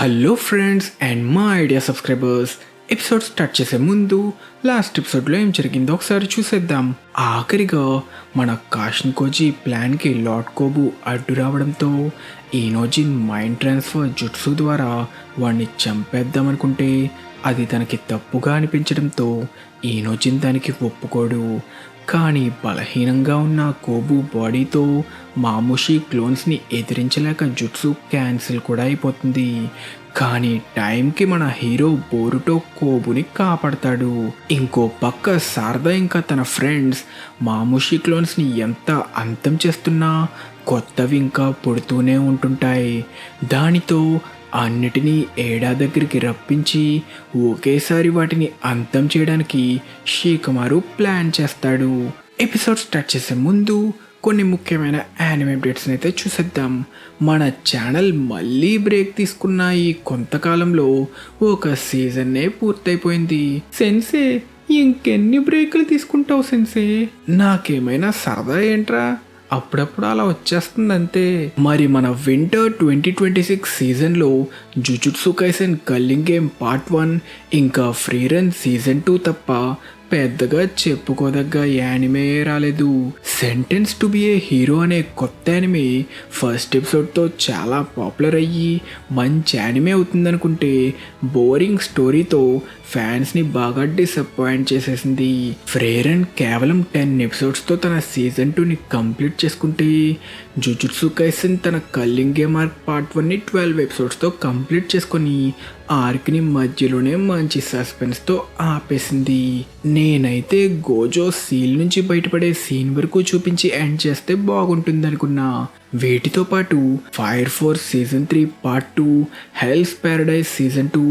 Hello friends and మా idea subscribers, episode start చేసే ముందు లాస్ట్ ఎపిసోడ్లో ఏం జరిగిందో ఒకసారి చూసేద్దాం. ఆఖరిగా మన కాషన్ కోజీ ప్లాన్కి లార్డ్ కోబు అడ్డు రావడంతో ఈనోజిన్ మైండ్ ట్రాన్స్ఫర్ జుట్సు ద్వారా వాడిని చంపేద్దామనుకుంటే అది తనకి తప్పుగా అనిపించడంతో ఈనోజిన్ దానికి ఒప్పుకోడు. కానీ బలహీనంగా ఉన్న కోబు బాడీతో మాముషి క్లోన్స్ని ఎదిరించలేక జుట్సు క్యాన్సిల్ కూడా అయిపోతుంది. కానీ టైంకి మన హీరో బోరుటో కోబుని కాపాడతాడు. ఇంకో పక్క శారదా ఇంకా తన ఫ్రెండ్స్ మాముషి క్లోన్స్ని ఎంత అంతం చేస్తున్నా కొత్తవి ఇంకా పుడుతూనే ఉంటుంటాయి. దానితో అన్నిటినీ ఏడా దగ్గరికి రప్పించి ఒకేసారి వాటిని అంతం చేయడానికి షీకమారు ప్లాన్ చేస్తాడు. ఎపిసోడ్ స్టార్ట్ చేసే ముందు కొన్ని ముఖ్యమైన యానిమే అప్డేట్స్ని అయితే చూసేద్దాం. మన ఛానల్ మళ్ళీ బ్రేక్ తీసుకున్న ఈ కొంతకాలంలో ఒక సీజన్నే పూర్తయిపోయింది. సెన్సే, ఇంకెన్ని బ్రేకులు తీసుకుంటావు సెన్సే? నాకేమైనా సరదా ఏంట్రా, అప్పుడప్పుడు అలా వచ్చేస్తుంది అంతే. మరి మన వింటర్ 2026 సీజన్లో jujutsu Kaisen culling game part 1 ఇంకా ఫ్రీ రన్ సీజన్ 2 తప్ప పెద్దగా చెప్పుకోదగ్గ యానిమే రాలేదు. Sentence to be A hero అనే కొత్త యానిమే ఫస్ట్ ఎపిసోడ్తో చాలా పాపులర్ అయ్యి మంచి యానిమే అవుతుందనుకుంటే బోరింగ్ స్టోరీతో ఫ్యాన్స్ని బాగా డిసప్పాయింట్ చేసేసింది. ఫ్రేరన్ కేవలం 10 ఎపిసోడ్స్తో తన సీజన్ 2ని కంప్లీట్ చేసుకుంటే జుజుట్సు కైసెన్ తన కల్లింగ్ గేమ్ ఆర్క్ పార్ట్ 1ని 12 ఎపిసోడ్స్తో కంప్లీట్ చేసుకొని ఆర్క్ని మధ్యలోనే మంచి సస్పెన్స్తో ఆపేసింది. నేనైతే గోజో సీల్ నుంచి బయటపడే సీన్ వరకు చూపించి ఎండ్ చేస్తే బాగుంటుంది అనుకున్నా. వీటితో పాటు Fire Force season 3 part 2, Hell's Paradise season 2,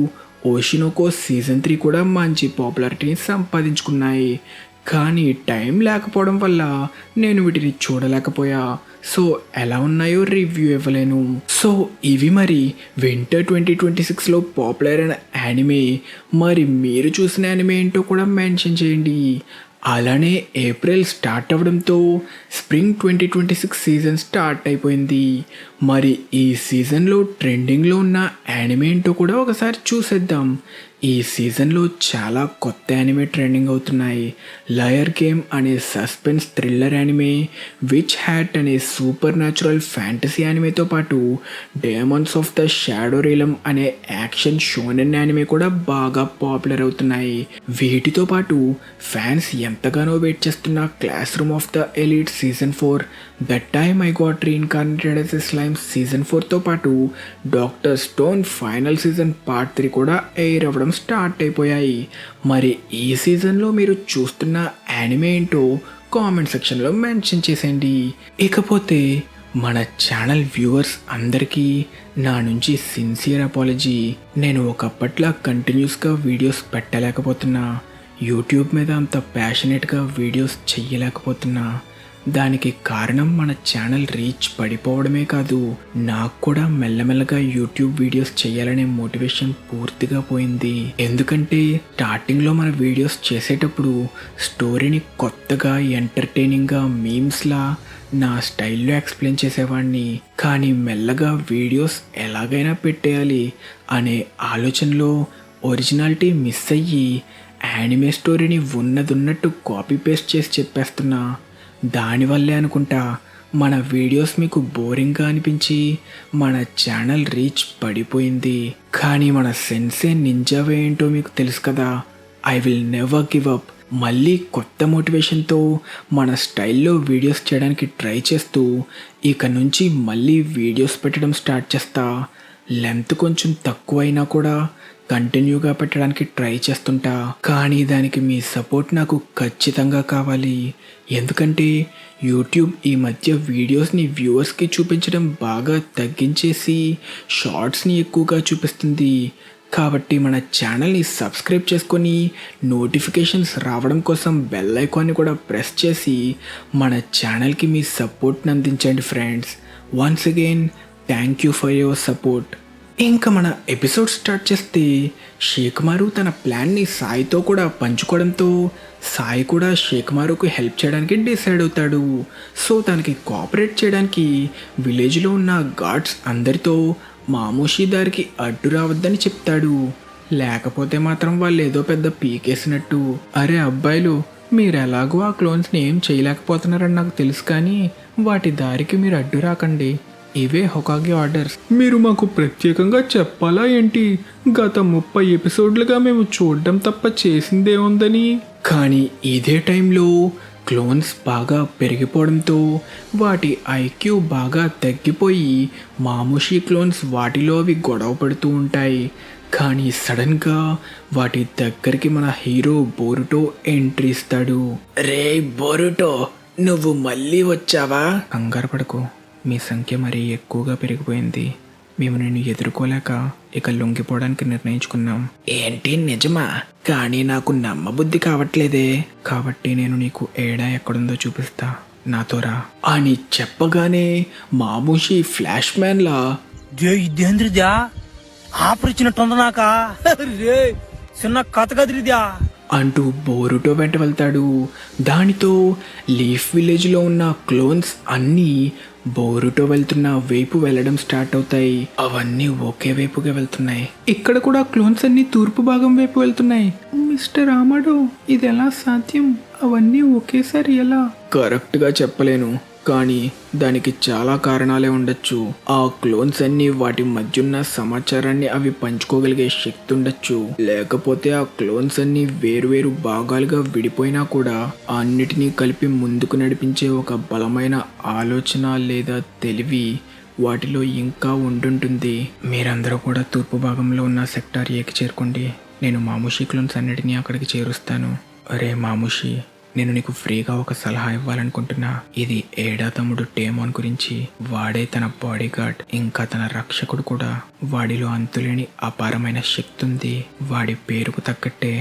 Oshi no Ko season 3 కూడా మంచి పాపులారిటీని సంపాదించుకున్నాయి. కానీ టైం లేకపోవడం వల్ల నేను వీటిని చూడలేకపోయా. సో ఎలా ఉన్నాయో రివ్యూ ఇవ్వలేను. సో ఇవి మరి వింటర్ 2026లో పాపులర్ అయిన యానిమే. మరి మీరు చూసిన యానిమే ఏంటో కూడా మెన్షన్ చేయండి. అలానే ఏప్రిల్ స్టార్ట్ అవ్వడంతో స్ప్రింగ్ 2026 సీజన్ స్టార్ట్ అయిపోయింది. మరి ఈ సీజన్లో ట్రెండింగ్లో ఉన్న యానిమే ఏంటో కూడా ఒకసారి చూసేద్దాం. ఈ సీజన్లో చాలా కొత్త యానిమే ట్రెండింగ్ అవుతున్నాయి. లయర్ గేమ్ అనే suspense thriller anime, which hat అనే సూపర్ న్యాచురల్ ఫ్యాంటసీ యానిమేతో పాటు డేమన్స్ ఆఫ్ ద షాడో రీలమ్ అనే యాక్షన్ షోనెన్ యానిమే కూడా బాగా పాపులర్ అవుతున్నాయి. వీటితో పాటు ఫ్యాన్స్ ఎంతగానో వెయిట్ చేస్తున్న Classroom of the Elite season 4, That Time I Got Reincarnated as a Slime season 4తో పాటు Doctor Stone final season part 3 కూడా ఎయిర్ అవ్వడం స్టార్ట్ అయిపోయాయి. మరి ఈ సీజన్లో మీరు చూస్తున్న యానిమే ఏంటో కామెంట్ సెక్షన్లో మెన్షన్ చేసేయండి. ఇకపోతే మన ఛానల్ వ్యూవర్స్ అందరికీ నా నుంచి సిన్సియర్ అపాలజీ. నేను ఒకప్పట్లా కంటిన్యూస్గా వీడియోస్ పెట్టలేకపోతున్నా, యూట్యూబ్ మీద అంత ప్యాషనెట్గా వీడియోస్ చెయ్యలేకపోతున్నా. దానికి కారణం మన ఛానల్ రీచ్ పడిపోవడమే కాదు, నాకు కూడా మెల్లమెల్లగా యూట్యూబ్ వీడియోస్ చేయాలనే మోటివేషన్ పూర్తిగా పోయింది. ఎందుకంటే స్టార్టింగ్లో మన వీడియోస్ చేసేటప్పుడు స్టోరీని కొత్తగా ఎంటర్టైనింగ్గా మీమ్స్లా నా స్టైల్లో ఎక్స్ప్లెయిన్ చేసేవాడిని. కానీ మెల్లగా వీడియోస్ ఎలాగైనా పెట్టేయాలి అనే ఆలోచనలో ఒరిజినాలిటీ మిస్ అయ్యి యానిమే స్టోరీని ఉన్నదున్నట్టు కాపీ పేస్ట్ చేసి చెప్పేస్తున్నా. దానివల్లే అనుకుంటా మన వీడియోస్ మీకు బోరింగ్గా అనిపించి మన ఛానల్ రీచ్ పడిపోయింది. కానీ మన సెన్సే నింజావే ఏంటో మీకు తెలుసు కదా. I will never give up. మళ్ళీ కొత్త మోటివేషన్తో మన స్టైల్లో వీడియోస్ చేయడానికి ట్రై చేస్తూ ఇక నుంచి మళ్ళీ వీడియోస్ పెట్టడం స్టార్ట్ చేస్తా. లెంత్ కొంచెం తక్కువైనా కూడా కంటిన్యూగా పెట్టడానికి ట్రై చేస్తుంటా. కానీ దానికి మీ సపోర్ట్ నాకు ఖచ్చితంగా కావాలి. ఎందుకంటే యూట్యూబ్ ఈ మధ్య వీడియోస్ని వ్యూవర్స్కి చూపించడం బాగా తగ్గించేసి షార్ట్స్ని ఎక్కువగా చూపిస్తుంది. కాబట్టి మన ఛానల్ని సబ్స్క్రైబ్ చేసుకొని నోటిఫికేషన్స్ రావడం కోసం బెల్ ఐకాన్ని కూడా ప్రెస్ చేసి మన ఛానల్కి మీ సపోర్ట్ని అందించండి friends. Once again thank you for your support. ఇంకా మన ఎపిసోడ్ స్టార్ట్ చేస్తే షేక్మారు తన ప్లాన్ని సాయితో కూడా పంచుకోవడంతో సాయి కూడా షేక్మారుకు హెల్ప్ చేయడానికి డిసైడ్ అవుతాడు. సో తనకి కోఆపరేట్ చేయడానికి విలేజ్లో ఉన్న గార్డ్స్ అందరితో మామూషి దారికి అడ్డు రావద్దని చెప్తాడు. లేకపోతే మాత్రం వాళ్ళు ఏదో పెద్ద పీకేసినట్టు. అరే అబ్బాయిలు, మీరు ఎలాగో ఆ క్లోన్స్ని ఏం చేయలేకపోతున్నారని నాకు తెలుసు, కానీ వాటి దారికి మీరు అడ్డు రాకండి. ఇవే హొకాగి ఆర్డర్స్. మీరు మాకు ప్రత్యేకంగా చెప్పాలా ఏంటి? గత 30 ఎపిసోడ్లుగా మేము చూడడం తప్ప చేసిందేముందని. కానీ ఇదే టైంలో క్లోన్స్ బాగా పెరిగిపోవడంతో వాటి ఐక్యూ బాగా తగ్గిపోయి మాముషి క్లోన్స్ వాటిలో అవి గొడవ పడుతూ ఉంటాయి. కానీ సడన్గా వాటి దగ్గరికి మన హీరో బోరుటో ఎంట్రీ ఇస్తాడు. రే బోరుటో, నువ్వు మళ్ళీ వచ్చావా? కంగారు పడకు, మీ సంఖ్య మరీ ఎక్కువగా పెరిగిపోయింది. మేము నిన్ను ఎదుర్కోలేక ఇక లొంగిపోవడానికి నిర్ణయించుకున్నాం. ఏంటి నిజమా? కానీ నాకు నమ్మబుద్ధి కావట్లేదే. కాబట్టి నేను నీకు ఏడా ఎక్కడుందో చూపిస్తా, నాతో రా అని చెప్పగానే మామూషి ఫ్లాష్ మ్యాన్ లా ఇదేంద్రిద్యా ఆపరిచినట్టుంది నాక రే చిన్న కథ కదిరిద్యా అంటూ బోరుటో వెంట వెళ్తాడు. దానితో లీఫ్ విలేజ్లో ఉన్న క్లోన్స్ అన్నీ బోరుటో వెళ్తున్న వైపు వెళ్ళడం స్టార్ట్ అవుతాయి. అవన్నీ ఒకే వైపుగా వెళ్తున్నాయి. ఇక్కడ కూడా క్లోన్స్ అన్ని తూర్పు భాగం వైపు వెళ్తున్నాయి. మిస్టర్ ఆమడో, ఇది ఎలా సాధ్యం? అవన్నీ ఒకేసారి ఎలా? కరెక్ట్గా చెప్పలేను, కానీ దానికి చాలా కారణాలే ఉండొచ్చు. ఆ క్లోన్స్ అన్ని వాటి మధ్యున్న సమాచారాన్ని అవి పంచుకోగలిగే శక్తి ఉండొచ్చు. లేకపోతే ఆ క్లోన్స్ అన్ని వేరువేరు భాగాలుగా విడిపోయినా కూడా అన్నిటినీ కలిపి ముందుకు నడిపించే ఒక బలమైన ఆలోచన లేదా తెలివి వాటిలో ఇంకా ఉండుంటుంది. మీరందరూ కూడా తూర్పు భాగంలో ఉన్న సెక్టార్ ఏకి చేరుకోండి. నేను మాముషి క్లోన్స్ అన్నిటినీ అక్కడికి చేరుస్తాను. అరే మాముషి, నేను నీకు ఫ్రీగా ఒక సలహా ఇవ్వాలనుకుంటున్నా. ఇది ఏడా తమ్ముడు డేమోన్ గురించి. వాడే తన బాడీ గార్డ్, ఇంకా తన రక్షకుడు కూడా. వాడిలో అంతులేని అపారమైన శక్తి ఉంది. వాడి పేరుకు తగ్గట్టే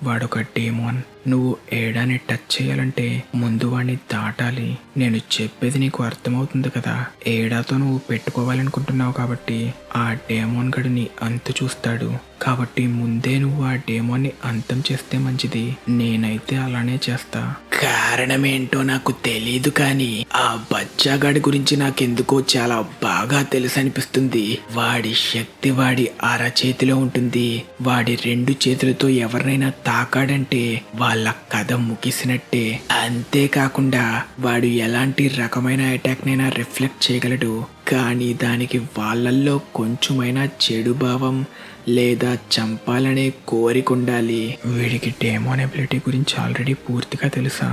వాడొక డేమోన్. నువ్వు ఏడాని టచ్ చేయాలంటే ముందు వాడిని దాటాలి. నేను చెప్పేది నీకు అర్థమవుతుంది కదా? ఏడాతో నువ్వు పెట్టుకోవాలనుకుంటున్నావు కాబట్టి ఆ డేమోన్ గడిని అంతు చూస్తాడు. కాబట్టి ముందే నువ్వు ఆ డేమోన్ని అంతం చేస్తే మంచిది. నేనైతే అలానే చేస్తా. కారణమేంటో నాకు తెలీదు, కానీ ఆ బచ్చాగాడి గురించి నాకెందుకో చాలా బాగా తెలుసు అనిపిస్తుంది. వాడి శక్తి వాడి అరచేతిలో ఉంటుంది. వాడి 2 చేతులతో ఎవరినైనా తాకాడంటే వాళ్ళ కథ ముగిసినట్టే. అంతేకాకుండా వాడు ఎలాంటి రకమైన అటాక్ నైనా రిఫ్లెక్ట్ చేయగలడు. కానీ దానికి వాళ్ళల్లో కొంచెమైనా చెడు భావం లేదా చంపాలనే కోరిక ఉండాలి. వీడికి డేమోన్ ఎబిలిటీ గురించి ఆల్రెడీ పూర్తిగా తెలుసా?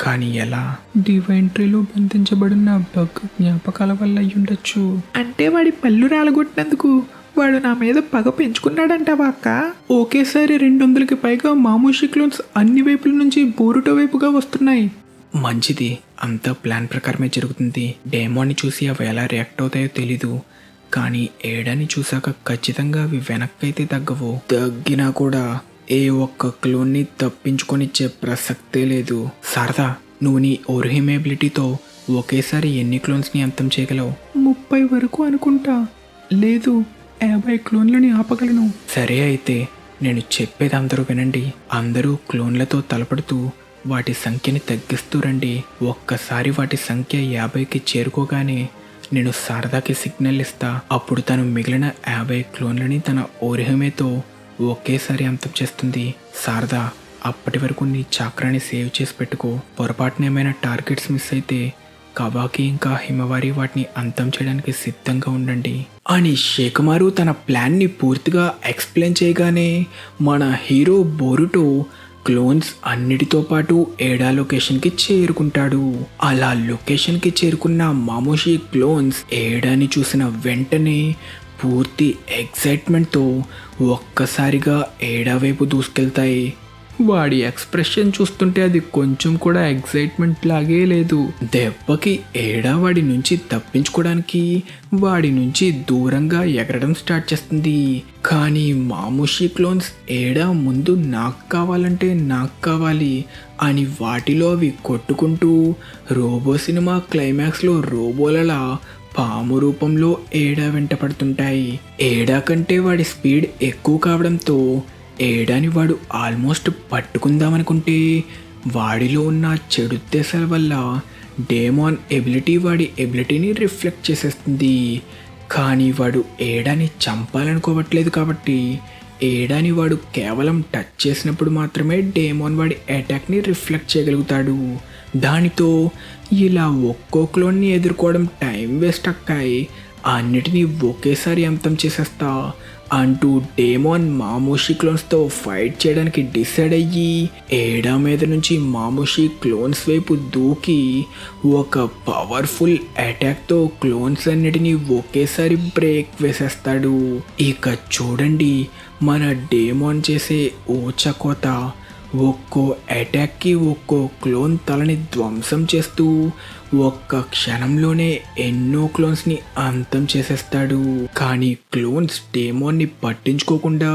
కానీ ఎలా? డివైన్ ట్రీలో బంధించబడిన బగ్ జ్ఞాపకాల వల్ల అయ్యుండొచ్చు. అంటే వాడి పళ్ళు రాలగొట్టినందుకు వాడు నా మీద పగ పెంచుకున్నాడంటావా అక్క? ఒకేసారి 200కి పైగా మామూషి క్లోన్స్ అన్ని వైపుల నుంచి బోరుటో వైపుగా వస్తున్నాయి. మంచిది, అంతా ప్లాన్ ప్రకారమే జరుగుతుంది. డేమోని చూసి అవి ఎలా రియాక్ట్ అవుతాయో తెలీదు, కానీ ఏడాని చూసాక ఖచ్చితంగా అవి వెనక్కైతే తగ్గవు. తగ్గినా కూడా ఏ ఒక్క క్లోన్ని తప్పించుకొనిచ్చే ప్రసక్తే లేదు. శారదా, నువ్వు నీ ఓర్హిమ్ ఎబిలిటీతో ఒకేసారి ఎన్ని క్లోన్స్ని అంతం చేయగలవు? 30 వరకు అనుకుంటా. లేదు, 50 క్లోన్లని ఆపగలను. సరే అయితే నేను చెప్పేది అందరూ వినండి. అందరూ క్లోన్లతో తలపడుతూ వాటి సంఖ్యని తగ్గిస్తూ రండి. ఒక్కసారి వాటి సంఖ్య 50కి చేరుకోగానే నేను శారదాకి సిగ్నల్ ఇస్తా. అప్పుడు తను మిగిలిన 50 క్లోన్లని తన ఓరిహమేతో ఒకేసారి అంతం చేస్తుంది. శారదా, అప్పటి వరకు నీ చక్రాన్ని సేవ్ చేసి పెట్టుకో. పొరపాటున ఏమైనా టార్గెట్స్ మిస్ అయితే కవాకి ఇంకా హిమవారి వాటిని అంతం చేయడానికి సిద్ధంగా ఉండండి అని షేకుమారు తన ప్లాన్ని పూర్తిగా ఎక్స్ప్లెయిన్ చేయగానే మన హీరో బోరుటో క్లోన్స్ అన్నిటితో పాటు ఏడా లొకేషన్కి చేరుకుంటాడు. అలా లొకేషన్కి చేరుకున్న మామోషి క్లోన్స్ ఏడాని చూసిన వెంటనే పూర్తి ఎక్సైట్మెంట్తో ఒక్కసారిగా ఏడా వైపు దూసుకెళ్తాయి. వాడి ఎక్స్ప్రెషన్ చూస్తుంటే అది కొంచెం కూడా ఎక్సైట్మెంట్ లాగే లేదు. దెబ్బకి ఏడా వాడి నుంచి తప్పించుకోవడానికి వాడి నుంచి దూరంగా ఎగరడం స్టార్ట్ చేస్తుంది. కానీ మామూషి క్లోన్స్ ఏడా ముందు నాకు కావాలంటే నాకు కావాలి అని వాటిలో అవి కొట్టుకుంటూ రోబో సినిమా క్లైమాక్స్లో రోబోలలా పాము రూపంలో ఏడా వెంట పడుతుంటాయి. ఏడా కంటే వాడి స్పీడ్ ఎక్కువ కావడంతో ఏడాని వాడు ఆల్మోస్ట్ పట్టుకుందామనుకుంటే వాడిలో ఉన్న చెడు ఉద్దేశాల వల్ల డేమోన్ ఎబిలిటీ వాడి ఎబిలిటీని రిఫ్లెక్ట్ చేసేస్తుంది. కానీ వాడు ఏడాని చంపాలనుకోవట్లేదు కాబట్టి ఏడాని వాడు కేవలం టచ్ చేసినప్పుడు మాత్రమే డేమోన్ వాడి అటాక్ని రిఫ్లెక్ట్ చేయగలుగుతాడు. దానితో ఇలా ఒక్కో క్లోన్ని ఎదుర్కోవడం టైం వేస్ట్ అక్కాయి, అన్నిటినీ ఒకేసారి అంతం చేసేస్తా అంటూ డేమోన్ మామూషి క్లోన్స్తో ఫైట్ చేయడానికి డిసైడ్ అయ్యి ఏడా మీద నుంచి మామూషి క్లోన్స్ వైపు దూకి ఒక పవర్ఫుల్ అటాక్తో క్లోన్స్ అన్నిటినీ ఒకేసారి బ్రేక్ వేసేస్తాడు. ఇక చూడండి మన డేమోన్ చేసే ఊచకోత, ఒక్కో అటాక్కి ఒక్కో క్లోన్ తలని ధ్వంసం చేస్తూ ఒక్క క్షణంలోనే ఎన్నో క్లోన్స్ని అంతం చేసేస్తాడు. కానీ క్లోన్స్ డేమోన్ని పట్టించుకోకుండా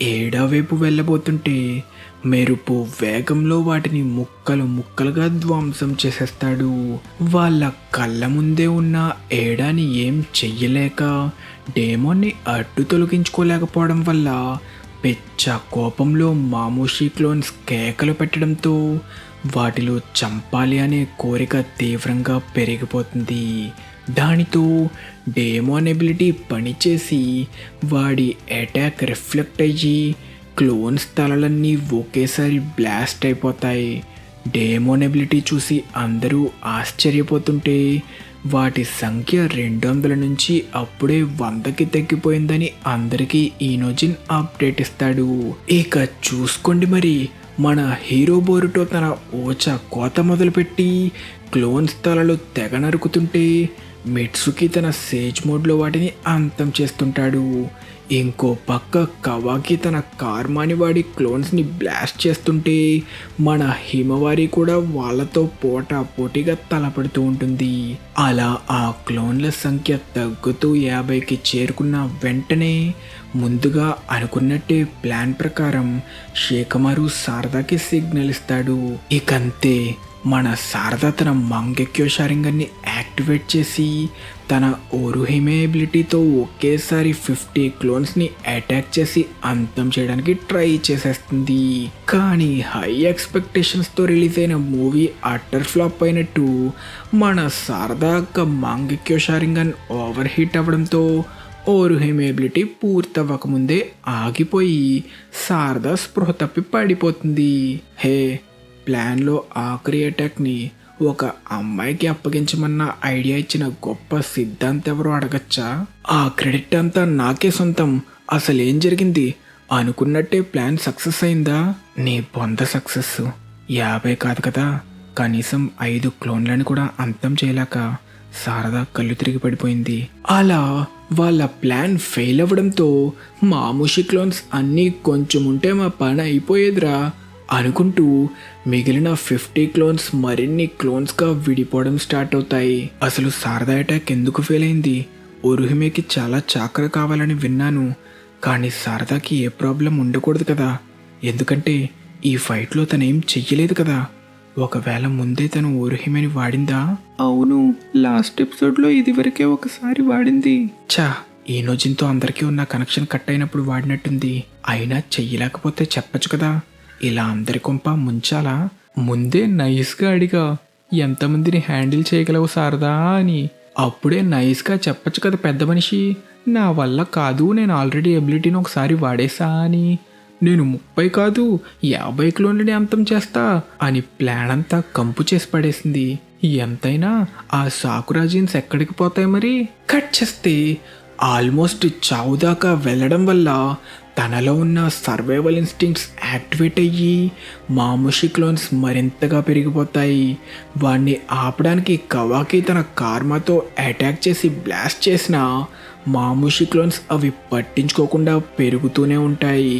ఏడా వైపు వెళ్ళబోతుంటే మెరుపు వేగంలో వాటిని ముక్కలు ముక్కలుగా ధ్వంసం చేసేస్తాడు. వాళ్ళ కళ్ళ ముందే ఉన్న ఏడాని ఏం చెయ్యలేక డేమోన్ని అడ్డు తొలగించుకోలేకపోవడం వల్ల పెచ్చ కోపంలో మామూషి క్లోన్స్ కేకలు పెట్టడంతో వాటిలో చంపాలి అనే కోరిక తీవ్రంగా పెరిగిపోతుంది. దానితో డేమోన్ ఎబిలిటీ పనిచేసి వాడి అటాక్ రిఫ్లెక్ట్ అయ్యి క్లోన్స్ తలలన్నీ ఒకేసారి బ్లాస్ట్ అయిపోతాయి. డేమోన్ ఎబిలిటీ చూసి అందరూ ఆశ్చర్యపోతుంటే వాటి సంఖ్య 200 నుంచి అప్పుడే 100కి తగ్గిపోయిందని అందరికీ ఈనోజిన్ అప్డేట్ ఇస్తాడు. ఇక చూసుకోండి మరి మన హీరో బోరుటో తన ఓచ కోత మొదలుపెట్టి క్లోన్స్ తలలు తెగ నరుకుతుంటే మిట్సుకి తన సేజ్ మోడ్లో వాటిని అంతం చేస్తుంటాడు. ఇంకో పక్క కవాకి తన కార్మాని వాడి క్లోన్స్ని బ్లాస్ట్ చేస్తుంటే మన హిమవారి కూడా వాళ్ళతో పోటాపోటీగా తలపడుతూ ఉంటుంది. అలా ఆ క్లోన్ల సంఖ్య తగ్గుతూ 50కి చేరుకున్న వెంటనే ముందుగా అనుకున్నట్టే ప్లాన్ ప్రకారం షేకమారు శారదాకి సిగ్నల్ ఇస్తాడు. ఇకంతే మన శారద తన మంగెక్యో షారింగన్ని యాక్టివేట్ చేసి తన ఓరుహిమే ఎబిలిటీతో ఒకేసారి 50 క్లోన్స్ని అటాక్ చేసి అంతం చేయడానికి ట్రై చేసేస్తుంది. కానీ హై ఎక్స్పెక్టేషన్స్తో రిలీజ్ అయిన మూవీ అట్టర్ ఫ్లాప్ అయినట్టు మన శారద మంగెక్యో షారింగన్ ఓవర్ హీట్ అవ్వడంతో ఓరుహిమే ఎబిలిటీ పూర్తవ్వకముందే ఆగిపోయి శారద స్పృహ తప్పి పడిపోతుంది. హే, ప్లాన్లో ఆఖరి అటాక్ని ఒక అమ్మాయికి అప్పగించమన్న ఐడియా ఇచ్చిన గొప్ప సిద్ధాంత్ ఎవరో అడగచ్చా? ఆ క్రెడిట్ అంతా నాకే సొంతం. అసలేం జరిగింది? అనుకున్నట్టే ప్లాన్ సక్సెస్ అయిందా? నీ బొంద సక్సెస్ 50 కాదు కదా, కనీసం 5 క్లోన్లను కూడా అంతం చేయలేక శారద కళ్ళు తిరిగి పడిపోయింది. అలా వాళ్ళ ప్లాన్ ఫెయిల్ అవ్వడంతో మామూషి క్లోన్స్ అన్నీ కొంచెం ఉంటే మా పని అయిపోయేదిరా అనుకుంటూ మిగిలిన 50 క్లోన్స్ మరిన్ని క్లోన్స్గా విడిపోవడం స్టార్ట్ అవుతాయి. అసలు శారదా అటాక్ ఎందుకు ఫెయిల్ అయింది? ఓరుహిమేకి చాలా చాకర కావాలని విన్నాను, కానీ శారదాకి ఏ ప్రాబ్లం ఉండకూడదు కదా, ఎందుకంటే ఈ ఫైట్లో తనేం చెయ్యలేదు కదా. ఒకవేళ ముందే తను ఓరుహిమేని వాడిందా? అవును, లాస్ట్ ఎపిసోడ్లో ఇదివరకే ఒకసారి వాడింది. ఈనోజిన్తో అందరికీ ఉన్న కనెక్షన్ కట్ అయినప్పుడు వాడినట్టుంది. అయినా చెయ్యలేకపోతే చెప్పచ్చు కదా, ఇలా అందరి కొంప ముంచాలా? ముందే నైస్గా అడిగా ఎంతమందిని హ్యాండిల్ చేయగలవు శారదా అని. అప్పుడే నైస్గా చెప్పచ్చు కదా పెద్ద మనిషి, నా వల్ల కాదు, నేను ఆల్రెడీ ఎబిలిటీని ఒకసారి వాడేసా అని. నేను 30 కాదు 50 క్లోన్లని అంతం చేస్తా అని ప్లాన్ అంతా కంపు చేసి పడేసింది. ఎంతైనా ఆ సాకురా జీన్స్ ఎక్కడికి పోతాయి మరి? కట్ చేస్తే ఆల్మోస్ట్ చావు దాకా వెళ్ళడం వల్ల తనలో ఉన్న సర్వైవల్ ఇన్స్టింక్ట్స్ యాక్టివేట్ అయ్యి మామూషి క్లోన్స్ మరింతగా పెరిగిపోతాయి. వాడిని ఆపడానికి కవాకి తన కార్మాతో అటాక్ చేసి బ్లాస్ట్ చేసిన మామూషి క్లోన్స్ అవి పట్టించుకోకుండా పెరుగుతూనే ఉంటాయి.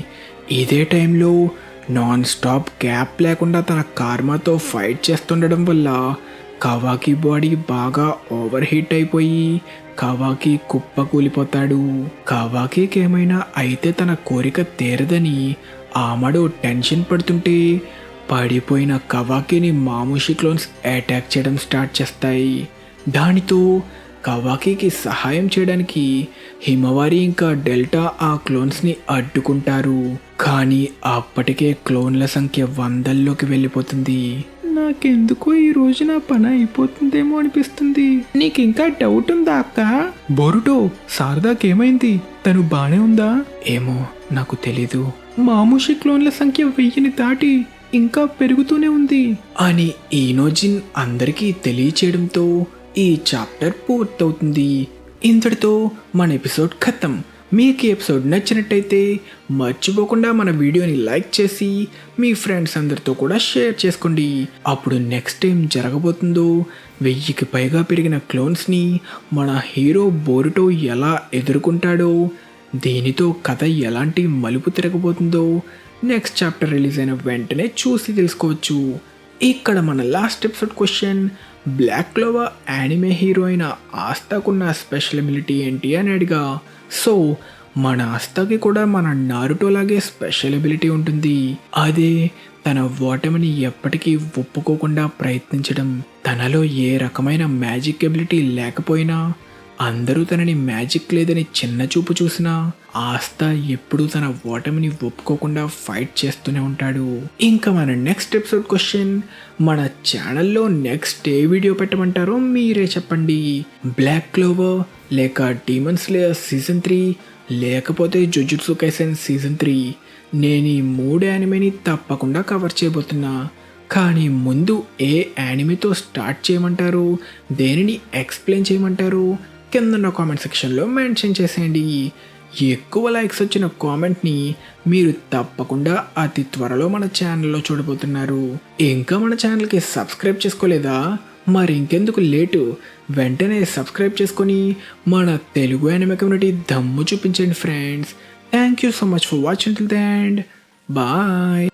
ఇదే టైంలో నాన్ స్టాప్ గ్యాప్ లేకుండా తన కార్మాతో ఫైట్ చేస్తుండడం వల్ల కవాకి బాడీ బాగా ఓవర్ హీట్ అయిపోయి కవాకి కుప్ప కూలిపోతాడు. కవాకికి ఏమైనా అయితే తన కోరిక తీరదని ఆమడు టెన్షన్ పడుతుంటే పడిపోయిన కవాకిని మామూషి క్లోన్స్ అటాక్ చేయడం స్టార్ట్ చేస్తాయి. దానితో కవాకికి సహాయం చేయడానికి హిమవారి ఇంకా డెల్టా ఆ క్లోన్స్ని అడ్డుకుంటారు. కానీ అప్పటికే క్లోన్ల సంఖ్య 100లోకి వెళ్ళిపోతుంది. నాకెందుకో ఈ రోజు నా పని అయిపోతుందేమో అనిపిస్తుంది. నీకింకా డౌట్ ఉందా అక్క? బోరుటో, శారదాకేమైంది? తను బానే ఉందా? ఏమో, నాకు తెలీదు. మామూషి క్లోన్ల సంఖ్య 1000ని దాటి ఇంకా పెరుగుతూనే ఉంది అని ఈనోజిన్ అందరికీ తెలియచేయడంతో ఈ చాప్టర్ పూర్తవుతుంది. ఇంతటితో మన ఎపిసోడ్ ఖతం. మీకు ఈ ఎపిసోడ్ నచ్చినట్టయితే మర్చిపోకుండా మన వీడియోని లైక్ చేసి మీ ఫ్రెండ్స్ అందరితో కూడా షేర్ చేసుకోండి. అప్పుడు నెక్స్ట్ ఏం జరగబోతుందో, 1000కి పైగా పెరిగిన క్లోన్స్ని మన హీరో బోరుటో ఎలా ఎదుర్కొంటాడో, దీనితో కథ ఎలాంటి మలుపు తిరగబోతుందో నెక్స్ట్ చాప్టర్ రిలీజ్ అయిన వెంటనే చూసి తెలుసుకోవచ్చు. ఇక్కడ మన last episode question, black clover anime hero అయిన ఆస్తాకున్న స్పెషల్ ఎబిలిటీ ఏంటి అని అడిగా. సో మన ఆస్తాకి కూడా మన నారుటో లాగే స్పెషల్ ఎబిలిటీ ఉంటుంది. అదే తన ఓటమిని ఎప్పటికీ ఒప్పుకోకుండా ప్రయత్నించడం. తనలో ఏ రకమైన మ్యాజిక్ ఎబిలిటీ లేకపోయినా, అందరూ తనని మ్యాజిక్ లేదని చిన్న చూపు చూసినా, ఆస్తా ఎప్పుడూ తన ఓటమిని ఒప్పుకోకుండా ఫైట్ చేస్తూనే ఉంటాడు. ఇంకా మన నెక్స్ట్ ఎపిసోడ్ క్వశ్చన్, మన ఛానల్లో నెక్స్ట్ ఏ వీడియో పెట్టమంటారో మీరే చెప్పండి. బ్లాక్ క్లోవర్, లేక డీమన్ స్లేయర్ సీజన్ 3, లేకపోతే జుజుట్సు కైసెన్ సీజన్ 3. నేను ఈ 3 యానిమేని తప్పకుండా కవర్ చేయబోతున్నా. కానీ ముందు ఏ యానిమేతో స్టార్ట్ చేయమంటారు, దేనిని ఎక్స్ప్లెయిన్ చేయమంటారు కింద కామెంట్ సెక్షన్లో మెన్షన్ చేసేయండి. ఎక్కువ లైక్స్ వచ్చిన కామెంట్ని మీరు తప్పకుండా అతి త్వరలో మన ఛానల్లో చూడబోతున్నారు. ఇంకా మన ఛానల్కి సబ్స్క్రైబ్ చేసుకోలేదా? మరి ఇంకెందుకు లేటు, వెంటనే సబ్స్క్రైబ్ చేసుకొని మన తెలుగు యానిమే కమ్యూనిటీ దమ్ము చూపించండి friends. Thank you so much for watching till the end. Bye.